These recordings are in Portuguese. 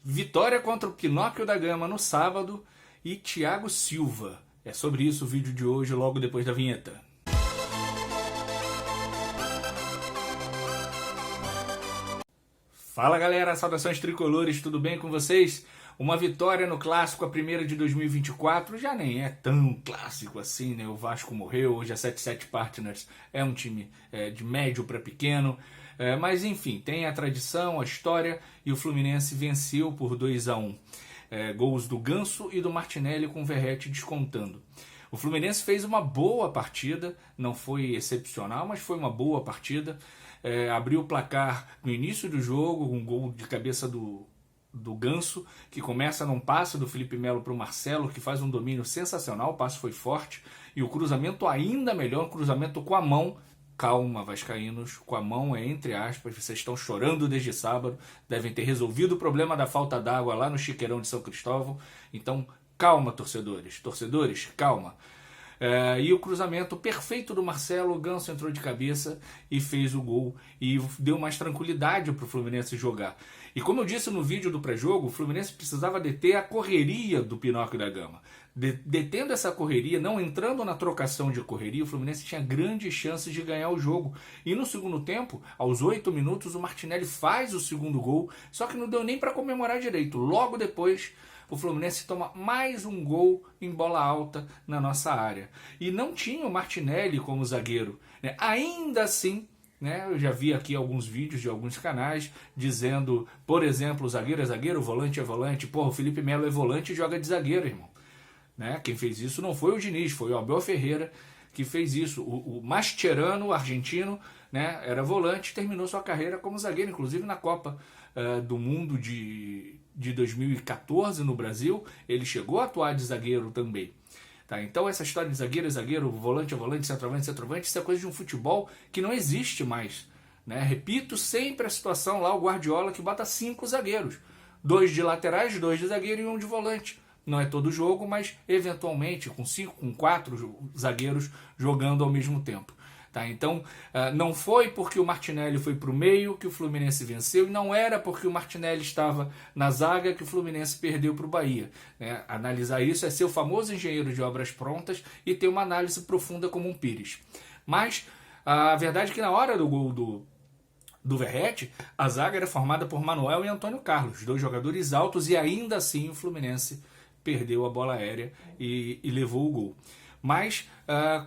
Vitória contra o Pinóquio da Gama no sábado e Thiago Silva. É sobre isso o vídeo de hoje, logo depois da vinheta. Fala galera, saudações tricolores, tudo bem com vocês? Uma vitória no clássico, a primeira de 2024, já nem é tão clássico assim, né? O Vasco morreu, hoje a 77 Partners é um time de médio para pequeno, mas enfim, tem a tradição, a história, e o Fluminense venceu por 2-1. Gols do Ganso e do Martinelli com o Verratti descontando. O Fluminense fez uma boa partida, não foi excepcional, mas foi uma boa partida. Abriu o placar no início do jogo, um gol de cabeça do Ganso, que começa num passe do Felipe Melo para o Marcelo, que faz um domínio sensacional, o passe foi forte, e o cruzamento ainda melhor, um cruzamento com a mão. Calma, vascaínos, com a mão entre aspas, vocês estão chorando desde sábado, devem ter resolvido o problema da falta d'água lá no Chiqueirão de São Cristóvão, então calma, torcedores, calma. E o cruzamento perfeito do Marcelo, o Ganso entrou de cabeça e fez o gol e deu mais tranquilidade para o Fluminense jogar. E como eu disse no vídeo do pré-jogo, o Fluminense precisava deter a correria do Pinóquio da Gama. Detendo essa correria, não entrando na trocação de correria, o Fluminense tinha grandes chances de ganhar o jogo. E no segundo tempo, aos 8 minutos, o Martinelli faz o segundo gol, só que não deu nem para comemorar direito. Logo depois, o Fluminense toma mais um gol em bola alta na nossa área. E não tinha o Martinelli como zagueiro, né? Ainda assim, né, eu já vi aqui alguns vídeos de alguns canais dizendo, por exemplo, o zagueiro é zagueiro, o volante é volante. Porra, o Felipe Melo é volante e joga de zagueiro, irmão. Né? Quem fez isso não foi o Diniz, foi o Abel Ferreira que fez isso. O Mascherano, argentino, né, era volante, terminou sua carreira como zagueiro, inclusive na Copa do Mundo de 2014 no Brasil, ele chegou a atuar de zagueiro também. Tá? Então essa história de zagueiro é zagueiro, volante é volante, centroavante é centroavante, isso é coisa de um futebol que não existe mais. Né? Repito sempre a situação lá, o Guardiola que bota 5 zagueiros. 2 de laterais, 2 de zagueiro e 1 de volante. Não é todo jogo, mas eventualmente com 5, com 4 zagueiros jogando ao mesmo tempo. Tá? Então, não foi porque o Martinelli foi para o meio que o Fluminense venceu, e não era porque o Martinelli estava na zaga que o Fluminense perdeu para o Bahia. Né? Analisar isso é ser o famoso engenheiro de obras prontas e ter uma análise profunda como um Pires. Mas a verdade é que na hora do gol do Verratti, a zaga era formada por Manuel e Antônio Carlos, 2 jogadores altos, e ainda assim o Fluminense perdeu a bola aérea e levou o gol. Mas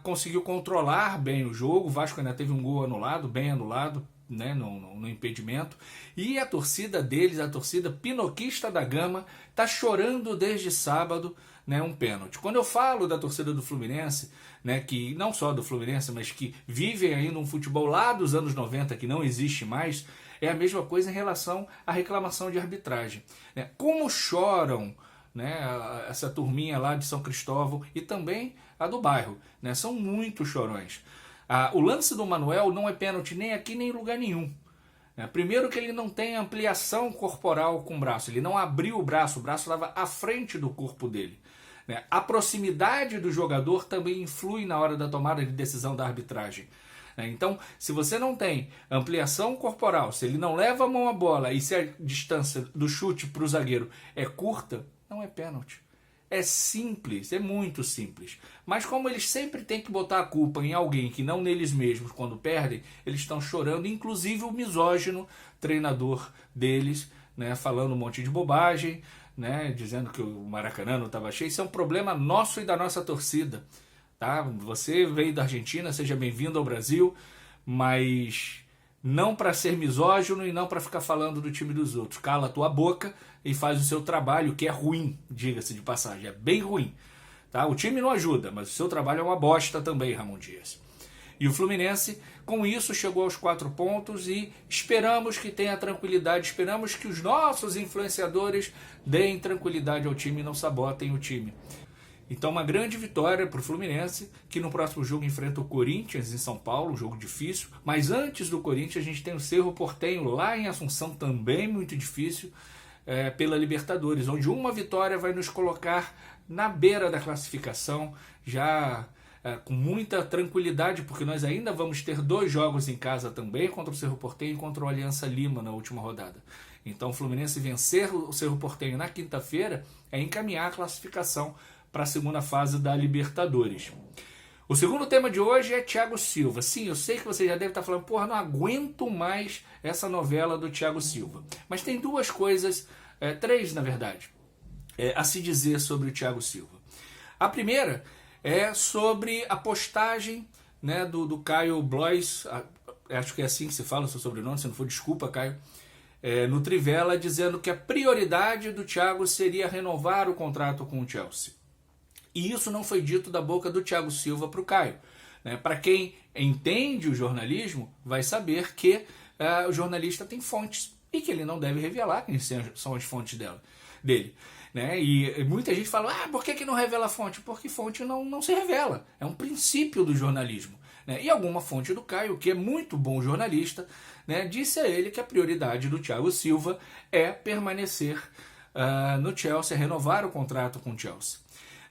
conseguiu controlar bem o jogo. O Vasco ainda teve um gol anulado, bem anulado, né, no impedimento. E a torcida deles, a torcida pinoquista da Gama, está chorando desde sábado, né, um pênalti. Quando eu falo da torcida do Fluminense, né, que não só do Fluminense, mas que vivem ainda um futebol lá dos anos 90 que não existe mais, é a mesma coisa em relação à reclamação de arbitragem. Né? Como choram, né, essa turminha lá de São Cristóvão e também a do bairro, né, são muito chorões. O lance do Manuel não é pênalti nem aqui nem em lugar nenhum. Primeiro que ele não tem ampliação corporal com o braço, ele não abriu o braço estava à frente do corpo dele. A proximidade do jogador também influi na hora da tomada de decisão da arbitragem. Então, se você não tem ampliação corporal, se ele não leva a mão à bola e se a distância do chute para o zagueiro é curta, não é pênalti. É simples, é muito simples. Mas como eles sempre têm que botar a culpa em alguém que não neles mesmos quando perdem, eles estão chorando, inclusive o misógino treinador deles, né, falando um monte de bobagem, né, dizendo que o Maracanã não estava cheio. Isso é um problema nosso e da nossa torcida. Tá? Você veio da Argentina, seja bem-vindo ao Brasil, mas não para ser misógino e não para ficar falando do time dos outros. Cala a tua boca e faz o seu trabalho, que é ruim, diga-se de passagem, é bem ruim. Tá? O time não ajuda, mas o seu trabalho é uma bosta também, Ramon Dias. E o Fluminense, com isso, chegou aos 4 pontos e esperamos que tenha tranquilidade, esperamos que os nossos influenciadores deem tranquilidade ao time e não sabotem o time. Então, uma grande vitória para o Fluminense, que no próximo jogo enfrenta o Corinthians em São Paulo, um jogo difícil. Mas antes do Corinthians, a gente tem o Cerro Porteño lá em Assunção, também muito difícil, pela Libertadores, onde uma vitória vai nos colocar na beira da classificação, já com muita tranquilidade, porque nós ainda vamos ter 2 jogos em casa também, contra o Cerro Porteño e contra o Aliança Lima na última rodada. Então o Fluminense vencer o Cerro Porteño na quinta-feira é encaminhar a classificação para a segunda fase da Libertadores. O segundo tema de hoje é Thiago Silva. Sim, eu sei que você já deve estar falando, porra, não aguento mais essa novela do Thiago Silva. Mas tem duas coisas, três na verdade, a se dizer sobre o Thiago Silva. A primeira é sobre a postagem, né, do Caio Blois, acho que é assim que se fala o seu sobrenome, se não for, desculpa, Caio, no Trivela, dizendo que a prioridade do Thiago seria renovar o contrato com o Chelsea. E isso não foi dito da boca do Thiago Silva para o Caio. Né? Para quem entende o jornalismo, vai saber que o jornalista tem fontes e que ele não deve revelar quem são as fontes dele. Né? E muita gente fala, por que não revela a fonte? Porque fonte não se revela. É um princípio do jornalismo. Né? E alguma fonte do Caio, que é muito bom jornalista, né, disse a ele que a prioridade do Thiago Silva é permanecer no Chelsea, renovar o contrato com o Chelsea.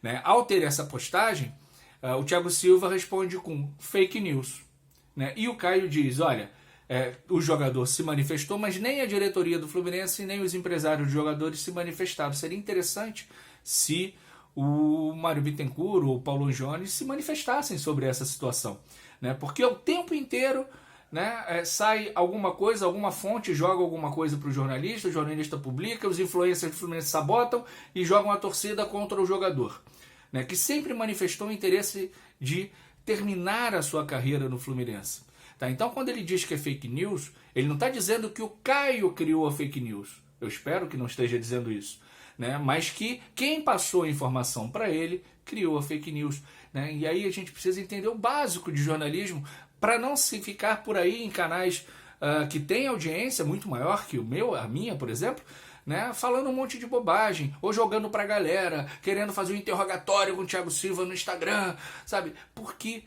Né? Ao ter essa postagem, o Thiago Silva responde com fake news. Né? E o Caio diz, olha, o jogador se manifestou, mas nem a diretoria do Fluminense, nem os empresários de jogadores se manifestaram. Seria interessante se o Mário Bittencourt ou o Paulo Jones se manifestassem sobre essa situação. Né? Porque o tempo inteiro, né, sai alguma coisa, alguma fonte joga alguma coisa para o jornalista publica, os influencers do Fluminense sabotam e jogam a torcida contra o jogador. Né, que sempre manifestou o interesse de terminar a sua carreira no Fluminense. Tá? Então, quando ele diz que é fake news, ele não está dizendo que o Caio criou a fake news. Eu espero que não esteja dizendo isso. Né? Mas que quem passou a informação para ele criou a fake news. Né? E aí a gente precisa entender o básico de jornalismo para não se ficar por aí em canais que têm audiência muito maior que a minha, por exemplo, né, falando um monte de bobagem, ou jogando pra galera, querendo fazer um interrogatório com o Thiago Silva no Instagram, sabe? Porque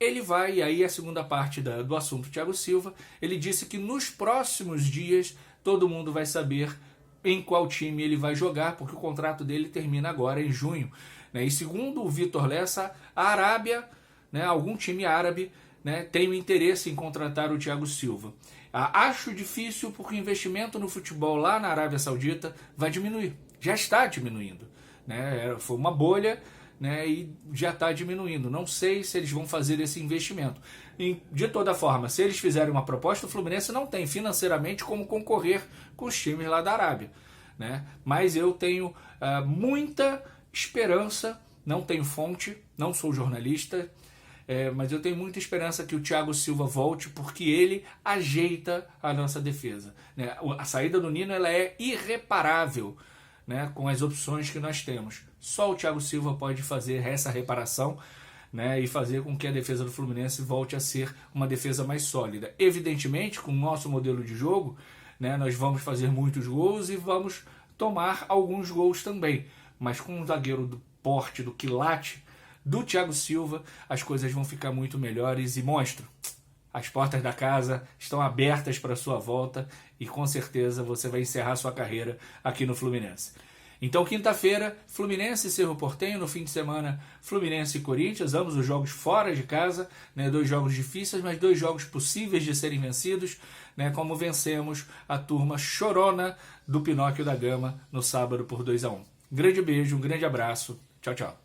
ele vai, e aí a segunda parte do assunto Thiago Silva, ele disse que nos próximos dias todo mundo vai saber em qual time ele vai jogar, porque o contrato dele termina agora em junho. Né? E segundo o Vitor Lessa, a Arábia, né, algum time árabe, né, tem o interesse em contratar o Thiago Silva. Acho difícil porque o investimento no futebol lá na Arábia Saudita vai diminuir. Já está diminuindo. Né? Foi uma bolha, né, e já está diminuindo. Não sei se eles vão fazer esse investimento. E, de toda forma, se eles fizerem uma proposta, o Fluminense não tem financeiramente como concorrer com os times lá da Arábia. Né? Mas eu tenho muita esperança, não tenho fonte, não sou jornalista, mas eu tenho muita esperança que o Thiago Silva volte, porque ele ajeita a nossa defesa. Né? A saída do Nino ela é irreparável, né, com as opções que nós temos. Só o Thiago Silva pode fazer essa reparação, né, e fazer com que a defesa do Fluminense volte a ser uma defesa mais sólida. Evidentemente, com o nosso modelo de jogo, né, nós vamos fazer muitos gols e vamos tomar alguns gols também. Mas com um zagueiro do porte, do quilate, do Thiago Silva, as coisas vão ficar muito melhores. E monstro, as portas da casa estão abertas para a sua volta e com certeza você vai encerrar sua carreira aqui no Fluminense. Então, quinta-feira, Fluminense e Cerro Porteño. No fim de semana, Fluminense e Corinthians, ambos os jogos fora de casa, né? 2 jogos difíceis, mas 2 jogos possíveis de serem vencidos, né? Como vencemos a turma chorona do Pinóquio da Gama no sábado por 2-1. Grande beijo, um grande abraço, tchau, tchau.